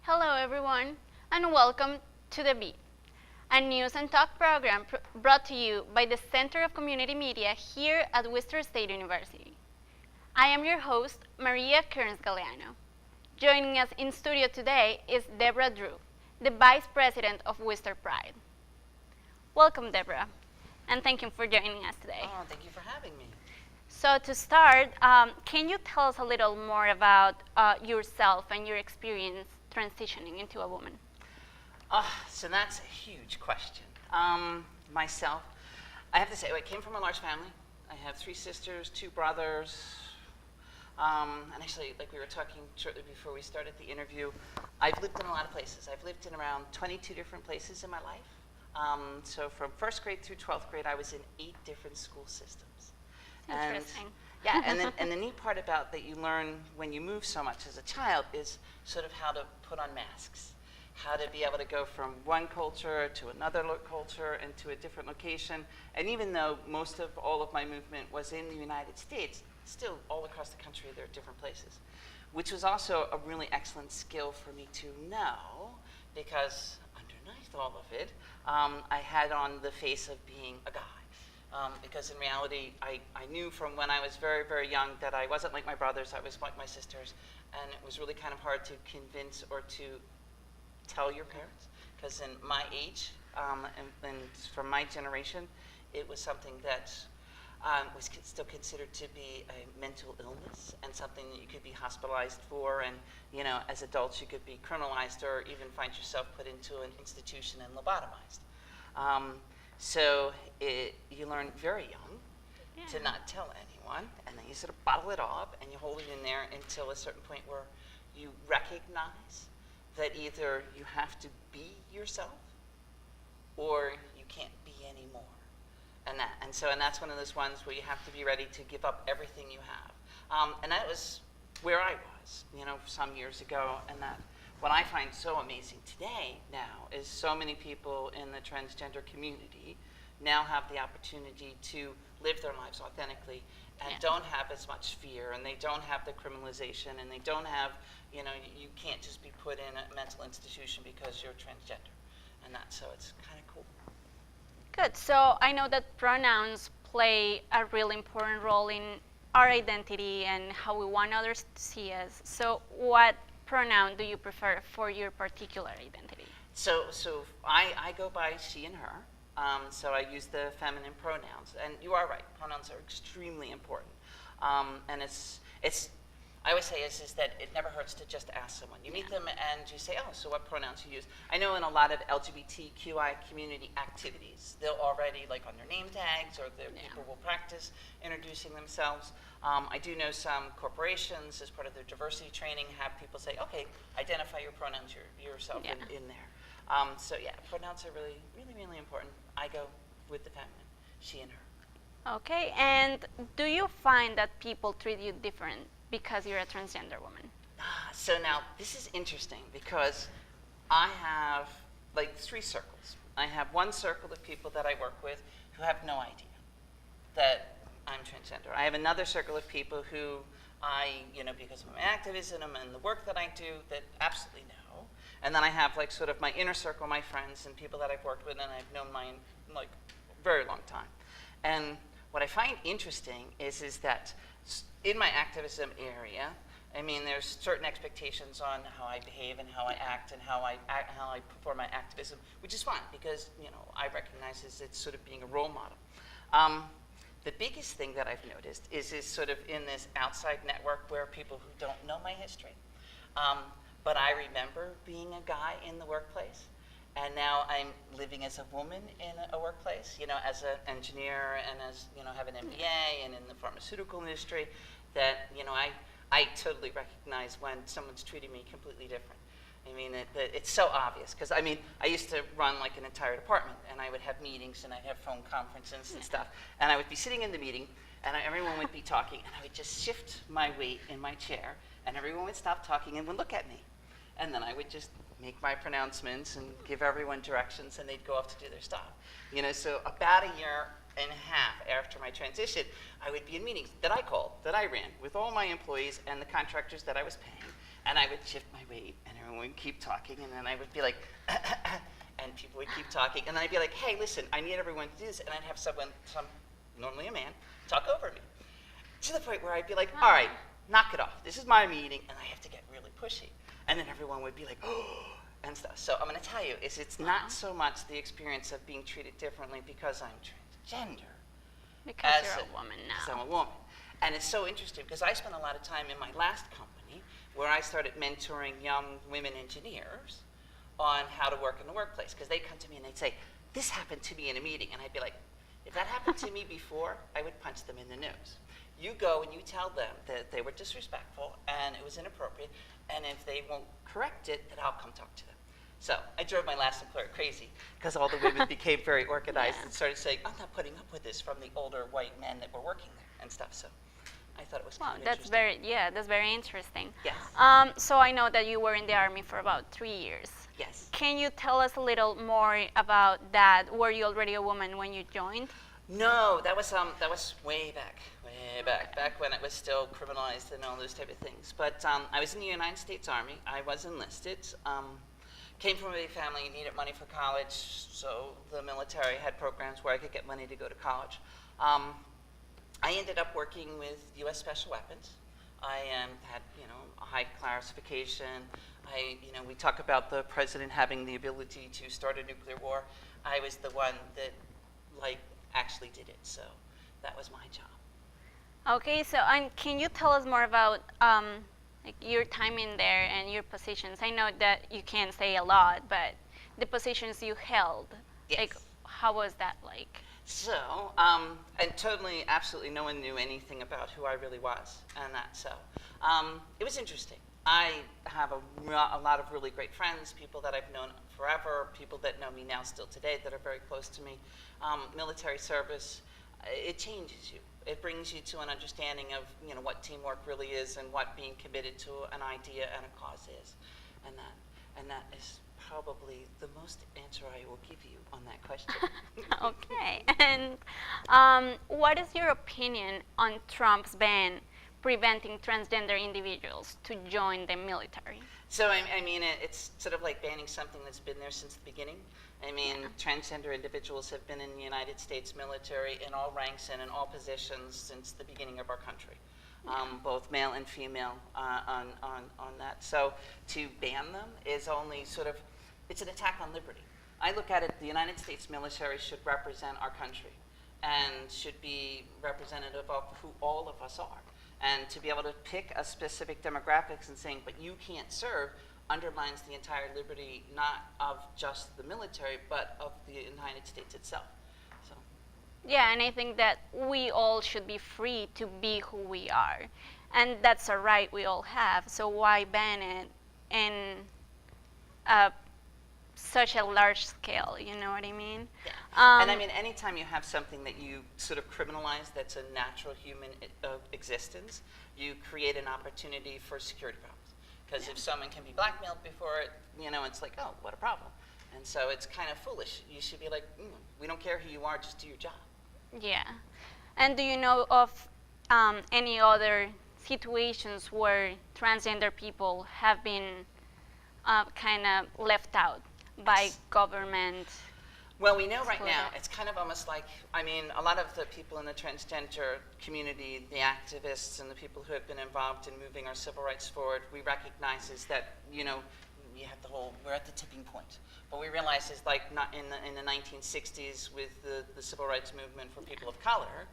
Hello everyone, and welcome to The Beat, a news and talk program brought to you by the Center of Community Media here at Worcester State University. I am your host, Maria Kearns-Galeano. Joining us in studio today is Deborah Drew, the Vice President of Worcester Pride. Welcome, Deborah, and thank you for joining us today. Oh, thank you for having me. So to start, can you tell us a little more about yourself and your experience transitioning into a woman? So that's a huge question. Myself, I have to say, I came from a large family. I have 3 sisters, 2 brothers. And actually, like we were talking shortly before we started the interview, I've lived in a lot of places. I've lived in around 22 different places in my life. So from 1st grade through 12th grade, I was in 8 different school systems. Interesting. Yeah, and the neat part about that you learn when you move so much as a child is sort of how to put on masks, how to be able to go from one culture to another culture and to a different location. And even though most of all of my movement was in the United States, still all across the country there are different places, which was also a really excellent skill for me to know, because underneath all of it, I had on the face of being a guy. Because in reality, I knew from when I was very, very young that I wasn't like my brothers, I was like my sisters, and it was really kind of hard to convince or to tell your parents, because in my age, and from my generation, it was something that was still considered to be a mental illness and something that you could be hospitalized for, and as adults you could be criminalized or even find yourself put into an institution and lobotomized. So you learn very young to not tell anyone, and then you sort of bottle it up and you hold it in there until a certain point where you recognize that either you have to be yourself or you can't be anymore. And that's one of those ones where you have to be ready to give up everything you have. And that was where I was, some years ago, and that what I find so amazing today now is so many people in the transgender community now have the opportunity to live their lives authentically and don't have as much fear, and they don't have the criminalization, and they don't have, you can't just be put in a mental institution because you're transgender. So it's kind of cool. Good. So I know that pronouns play a really important role in our identity and how we want others to see us. So what pronoun do you prefer for your particular identity? So I go by she and her. So I use the feminine pronouns, and you are right. Pronouns are extremely important, and I always say is that it never hurts to just ask someone. You meet them and you say, oh, so what pronouns you use? I know in a lot of LGBTQI community activities, they'll already, like on their name tags, or people will practice introducing themselves. I do know some corporations, as part of their diversity training, have people say, okay, identify your pronouns yourself in there. So pronouns are really, really, really important. I go with the feminine, she and her. Okay, and do you find that people treat you different because you're a transgender woman? So now, this is interesting, because I have 3 circles. I have one circle of people that I work with who have no idea that I'm transgender. I have another circle of people who because of my activism and the work that I do, that absolutely know. And then I have sort of my inner circle, my friends and people that I've worked with and I've known very long time. And what I find interesting is that in my activism area, there's certain expectations on how I behave and how I act and how I perform my activism, which is fine, because I recognize it's sort of being a role model. The biggest thing that I've noticed is sort of in this outside network where people who don't know my history, but I remember being a guy in the workplace, and now I'm living as a woman in a workplace, as an engineer and as, have an MBA and in the pharmaceutical industry, that, I totally recognize when someone's treating me completely different. It's so obvious, because I used to run an entire department, and I would have meetings and I'd have phone conferences and stuff, and I would be sitting in the meeting and everyone would be talking, and I would just shift my weight in my chair, and everyone would stop talking and would look at me, and then I would just make my pronouncements and give everyone directions, and they'd go off to do their stuff. So about a year and a half after my transition, I would be in meetings that I called, that I ran with all my employees and the contractors that I was paying, And I would shift my weight, and everyone would keep talking, and then I would be like, and people would keep talking, and then I'd be like, hey, listen, I need everyone to do this, and I'd have normally a man, talk over me. To the point where I'd be like, all right, knock it off. This is my meeting, and I have to get really pushy. And then everyone would be like, oh, and stuff. So I'm going to tell you, it's not so much the experience of being treated differently because I'm transgender. Because you're a woman now. Because I'm a woman. And it's so interesting because I spent a lot of time in my last company where I started mentoring young women engineers on how to work in the workplace. Because they'd come to me and they'd say, this happened to me in a meeting. And I'd be like, if that happened to me before, I would punch them in the nose. You go and you tell them that they were disrespectful and it was inappropriate, and if they won't correct it, then I'll come talk to them. So I drove my last employer crazy because all the women became very organized and started saying, I'm not putting up with this from the older white men that were working there and stuff. So I thought it was kind of interesting. That's very interesting. Yes. So I know that you were in the Army for about 3 years. Yes. Can you tell us a little more about that? Were you already a woman when you joined? No, that was way back when it was still criminalized and all those type of things. But I was in the United States Army. I was enlisted. Came from a big family, needed money for college, so the military had programs where I could get money to go to college. I ended up working with U.S. Special Weapons. I had, a high classification. We talk about the president having the ability to start a nuclear war. I was the one that, actually did it. So that was my job. Okay, so can you tell us more about your time in there and your positions? I know that you can't say a lot, but the positions you held, Yes. How was that like? So, and totally, absolutely no one knew anything about who I really was and that. So, it was interesting. I have a lot of really great friends, people that I've known forever, people that know me now still today that are very close to me. Military service, it changes you. It brings you to an understanding of what teamwork really is and what being committed to an idea and a cause is, and that is probably the most answer I will give you on that question. Okay, and what is your opinion on Trump's ban preventing transgender individuals to join the military? So I mean, it's sort of like banning something that's been there since the beginning. I mean, transgender individuals have been in the United States military in all ranks and in all positions since the beginning of our country, both male and female on that. So to ban them is only it's an attack on liberty. I look at it, the United States military should represent our country and should be representative of who all of us are. And to be able to pick a specific demographics and saying, but you can't serve, undermines the entire liberty, not of just the military, but of the United States itself. So. Yeah, and I think that we all should be free to be who we are. And that's a right we all have, so why ban it in such a large scale, you know what I mean? Yeah. And I mean, anytime you have something that you sort of criminalize that's a natural human existence, you create an opportunity for security problems. Because if someone can be blackmailed before it, it's like, oh, what a problem. And so it's kind of foolish. You should be like, we don't care who you are, just do your job. Yeah. And do you know of any other situations where transgender people have been kind of left out by government? Well, we know right now, it's kind of almost like, a lot of the people in the transgender community, the activists and the people who have been involved in moving our civil rights forward, we recognize is that, we have we're at the tipping point. But we realize is not in the 1960s with the civil rights movement for people of color,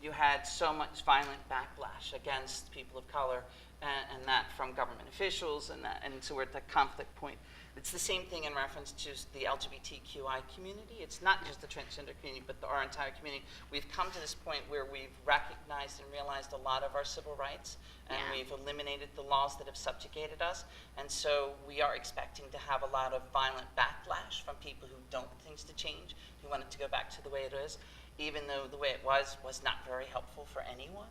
you had so much violent backlash against people of color and that from government officials and so we're at the conflict point. It's the same thing in reference to the LGBTQI community. It's not just the transgender community, but our entire community. We've come to this point where we've recognized and realized a lot of our civil rights, and we've eliminated the laws that have subjugated us. And so we are expecting to have a lot of violent backlash from people who don't want things to change, who want it to go back to the way it is, even though the way it was not very helpful for anyone.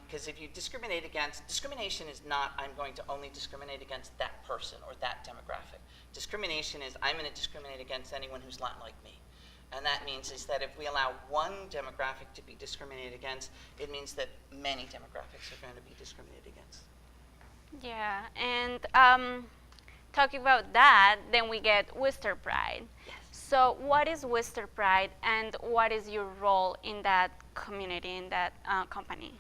Because if you discrimination is not, I'm going to only discriminate against that person or that demographic. Discrimination is, I'm going to discriminate against anyone who's not like me. And that means is that if we allow one demographic to be discriminated against, it means that many demographics are going to be discriminated against. Yeah, and talking about that, then we get Worcester Pride. Yes. So, what is Worcester Pride, and what is your role in that community, in that company?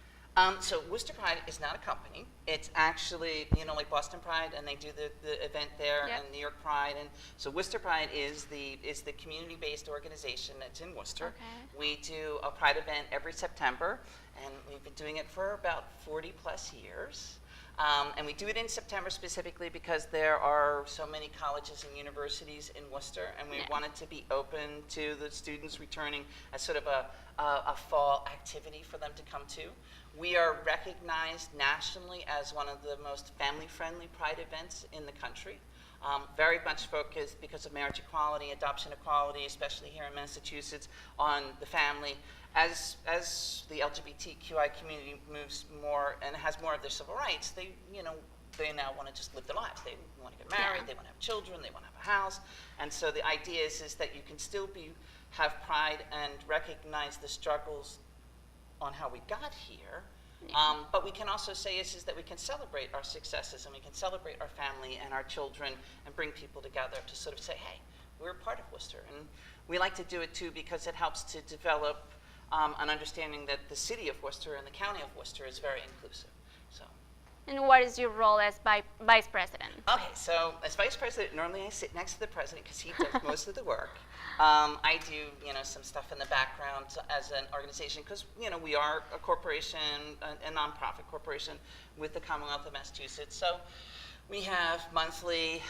So Worcester Pride is not a company. It's actually, like Boston Pride, and they do the event there, Yep. and New York Pride, and so Worcester Pride is the community-based organization that's in Worcester. Okay. We do a Pride event every September, and we've been doing it for about 40 plus years. And we do it in September specifically because there are so many colleges and universities in Worcester, and we Yeah. wanted to be open to the students returning as sort of a fall activity for them to come to. We are recognized nationally as one of the most family-friendly Pride events in the country. Very much focused because of marriage equality, adoption equality, especially here in Massachusetts, on the family. As the LGBTQI community moves more and has more of their civil rights, they now want to just live their lives. They want to get married, Yeah. they want to have children, they want to have a house. And so the idea is that you can still have pride and recognize the struggles on how we got here. Yeah. But we can also say is that we can celebrate our successes, and we can celebrate our family and our children and bring people together to sort of say, hey, we're a part of Worcester. And we like to do it too because it helps to develop an understanding that the city of Worcester and the county of Worcester is very inclusive. So. And what is your role as vice president? Okay, so as vice president, normally I sit next to the president because he does most of the work. I do, some stuff in the background as an organization because, we are a corporation, a nonprofit corporation with the Commonwealth of Massachusetts. So we have monthly,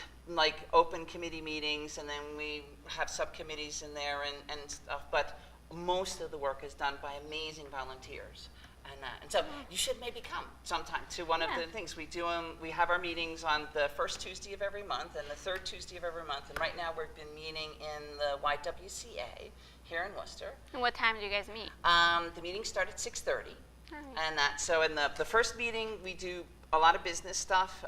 open committee meetings, and then we have subcommittees in there and stuff. But most of the work is done by amazing volunteers. And so you should maybe come sometime to one of the things. We have our meetings on the first Tuesday of every month and the third Tuesday of every month. And right now we've been meeting in the YWCA here in Worcester. And what time do you guys meet? The meetings start at 6:30. Alright. And so in the first meeting, we do a lot of business stuff,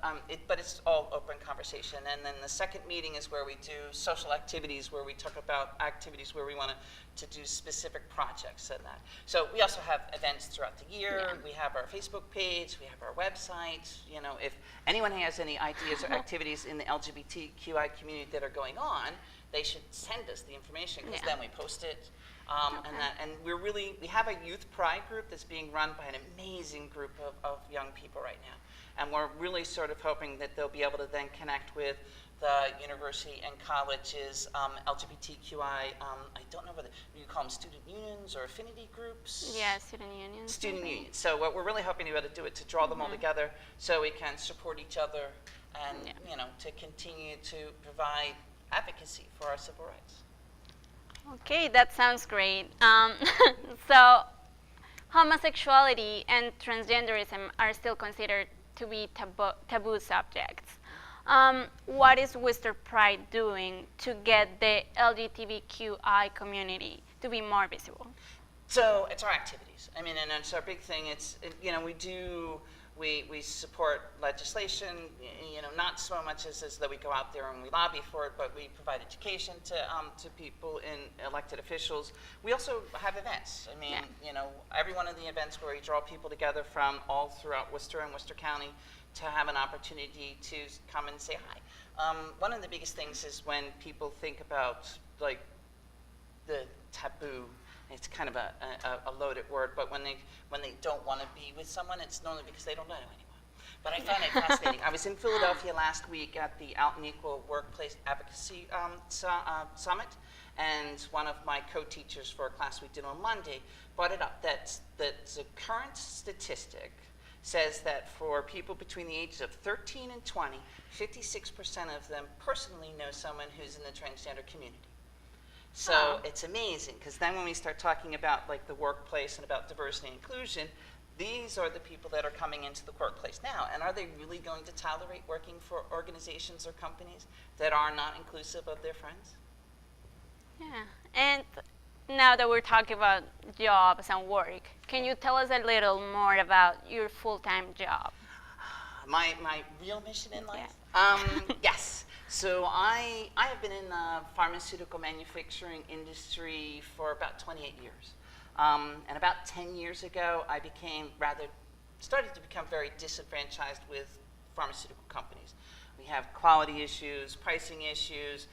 but it's all open conversation. And then the second meeting is where we do social activities, where we talk about activities where we want to do specific projects and that. So we also have events throughout the year. Yeah. We have our Facebook page, we have our website. If anyone has any ideas or activities in the LGBTQI community that are going on, they should send us the information because then we post it. And we have a youth pride group that's being run by an amazing group of young people right now. And we're really sort of hoping that they'll be able to then connect with the university and colleges, LGBTQI, I don't know whether you call them student unions or affinity groups. Yeah, student unions. Student unions. So what we're really hoping to be able to do it to draw them all together so we can support each other and, to continue to provide advocacy for our civil rights. Okay, that sounds great. So, homosexuality and transgenderism are still considered to be taboo subjects. What is Worcester Pride doing to get the LGBTQI community to be more visible? So it's our activities. I mean, and it's our big thing. We support legislation, not so much as that we go out there and we lobby for it, but we provide education to people in elected officials. We also have events. I mean, every one of the events where we draw people together from all throughout Worcester and Worcester County to have an opportunity to come and say hi. One of the biggest things is when people think about the taboo. It's kind of a loaded word, but when they don't want to be with someone, it's normally because they don't know anyone. But I found it fascinating. I was in Philadelphia last week at the Out and Equal Workplace Advocacy Summit, and one of my co-teachers for a class we did on Monday brought it up that the current statistic says that for people between the ages of 13 and 20, 56% of them personally know someone who's in the transgender community. So it's amazing, because then when we start talking about the workplace and about diversity and inclusion, these are the people that are coming into the workplace now. And are they really going to tolerate working for organizations or companies that are not inclusive of their friends? Yeah, and now that we're talking about jobs and work, can you tell us a little more about your full-time job? My real mission in life? Yeah. Yes. So I have been in the pharmaceutical manufacturing industry for about 28 years. And about 10 years ago, I started to become very disenfranchised with pharmaceutical companies. We have quality issues, pricing issues,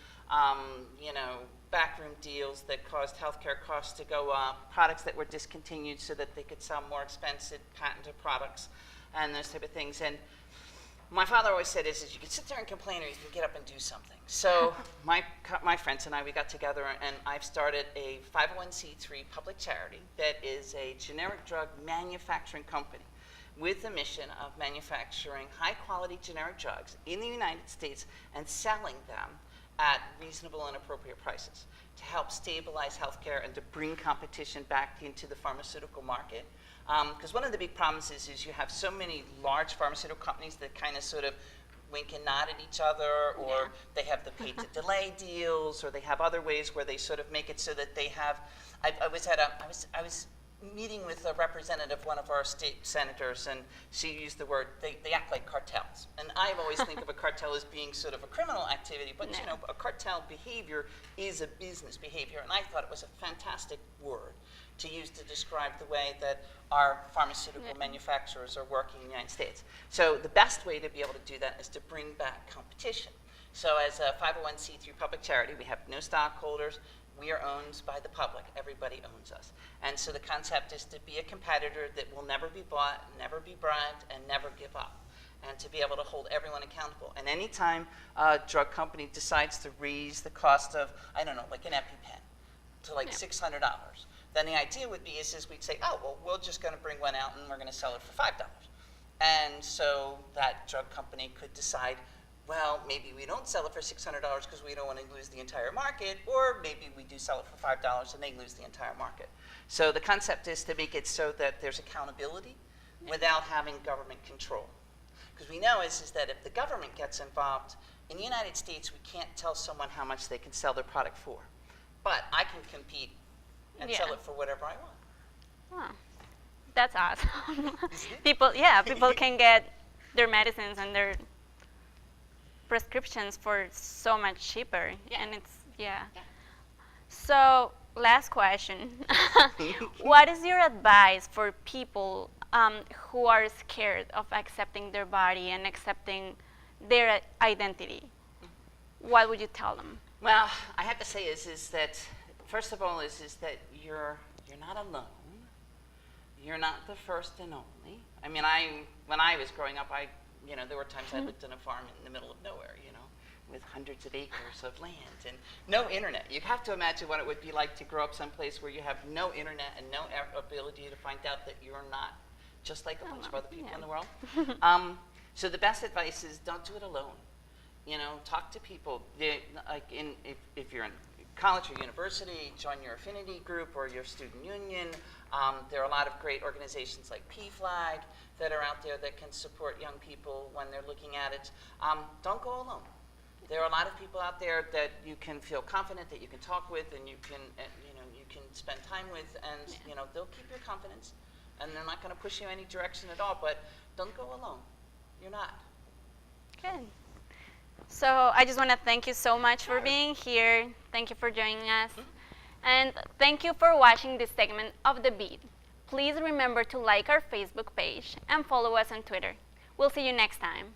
backroom deals that caused healthcare costs to go up, products that were discontinued so that they could sell more expensive patented products, and those type of things. And my father always said is you can sit there and complain or you can get up and do something. So my friends and I, we got together and I've started a 501c3 public charity that is a generic drug manufacturing company with the mission of manufacturing high quality generic drugs in the United States and selling them at reasonable and appropriate prices to help stabilize healthcare and to bring competition back into the pharmaceutical market. Because one of the big problems is you have so many large pharmaceutical companies that kind of sort of wink and nod at each other, or they have the pay to delay deals, or they have other ways where they sort of make it so that they have. I was meeting with a representative of one of our state senators, and she used the word, they act like cartels. And I always think of a cartel as being sort of a criminal activity, but a cartel behavior is a business behavior, and I thought it was a fantastic word to use to describe the way that our pharmaceutical manufacturers are working in the United States. So the best way to be able to do that is to bring back competition. So as a 501c3 public charity, we have no stockholders. We are owned by the public. Everybody owns us. And so the concept is to be a competitor that will never be bought, never be bribed, and never give up. And to be able to hold everyone accountable. And anytime a drug company decides to raise the cost of, I don't know, like an EpiPen to like $600, then the idea would be is we'd say, oh, well, we're just going to bring one out and we're going to sell it for $5. And so that drug company could decide, well, maybe we don't sell it for $600 because we don't want to lose the entire market, or maybe we do sell it for $5 and they lose the entire market. So the concept is to make it so that there's accountability without having government control. Because we know is that if the government gets involved, in the United States, we can't tell someone how much they can sell their product for. But I can compete and sell it for whatever I want. Oh, that's awesome. people can get their medicines and their prescriptions for so much cheaper, and it's So last question: what is your advice for people who are scared of accepting their body and accepting their identity? What would you tell them? Well, I have to say is that first of all is that you're not alone. You're not the first and only. I mean, when I was growing up, there were times I lived on a farm in the middle of nowhere, with hundreds of acres of land and no internet. You have to imagine what it would be like to grow up someplace where you have no internet and no ability to find out that you're not just like a bunch of other people in the world. So the best advice is don't do it alone. Talk to people. If you're in college or university, join your affinity group or your student union. There are a lot of great organizations like PFLAG that are out there that can support young people when they're looking at it. Don't go alone. There are a lot of people out there that you can feel confident that you can talk with and you can spend time with, and they'll keep your confidence, and they're not going to push you any direction at all. But don't go alone. You're not. Good. So I just want to thank you so much for being here. Thank you for joining us. And thank you for watching this segment of The Beat. Please remember to like our Facebook page and follow us on Twitter. We'll see you next time.